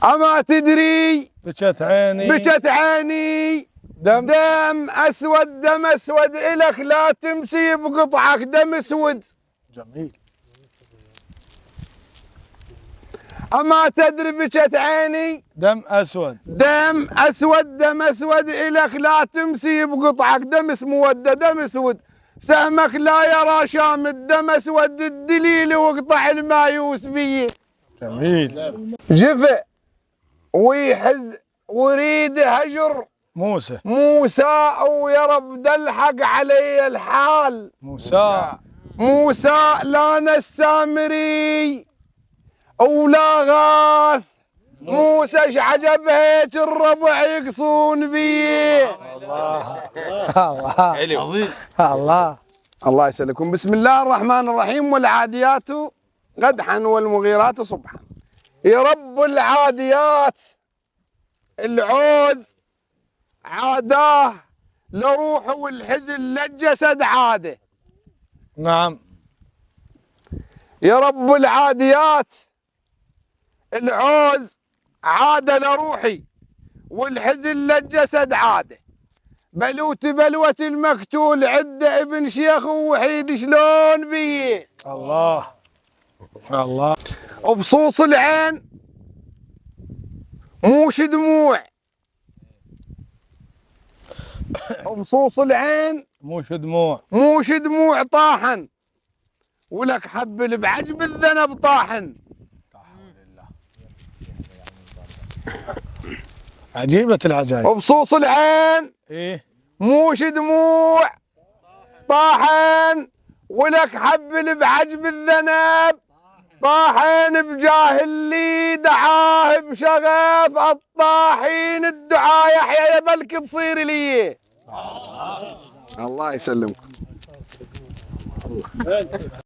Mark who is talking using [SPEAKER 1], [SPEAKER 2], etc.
[SPEAKER 1] أما تدري
[SPEAKER 2] بكت عيني
[SPEAKER 1] بكت عيني دم أسود دم أسود إلك لا تمسي بقطعك دم أسود.
[SPEAKER 2] جميل.
[SPEAKER 1] أما تدري بكت عيني
[SPEAKER 2] دم أسود
[SPEAKER 1] دم أسود دم أسود إلك لا تمسي بقطعك دم اسود دم أسود. سهمك لا يرى شام الدم أسود الدليل واقطع المايوس بيه.
[SPEAKER 2] جميل.
[SPEAKER 1] جفء ويحز وريد هجر
[SPEAKER 2] موسى
[SPEAKER 1] ويا رب دلحق علي الحال. موسى لانا السامري ولا غاث. موسى ايش عجب هيك الربع يقصون بيه.
[SPEAKER 2] الله
[SPEAKER 1] الله يسلمكم. بسم الله الرحمن الرحيم. والعاديات قدحا والمغيرات صبحا. يا رب العاديات العوز عاداه لروحه والحزن للجسد عاده.
[SPEAKER 2] نعم.
[SPEAKER 1] يا رب العاديات العوز عاده لروحي والحزن للجسد عاده. بلوت بلوة المقتول عده ابن شيخ ووحيد شلون بيه.
[SPEAKER 2] الله الله.
[SPEAKER 1] وبصوص العين موش دموع. وبصوص العين
[SPEAKER 2] موش دموع
[SPEAKER 1] موش دموع طاحن ولك حبل بعجب الذنب طاحن.
[SPEAKER 2] عجيبة العجائب.
[SPEAKER 1] وبصوص العين
[SPEAKER 2] ايه
[SPEAKER 1] موش دموع طاحن ولك حبل بعجب الذنب طاحن. بجاه اللي دعاه بشغف الطاحين الدعاء يحيى يا بلك تصير لي. الله يسلمكم.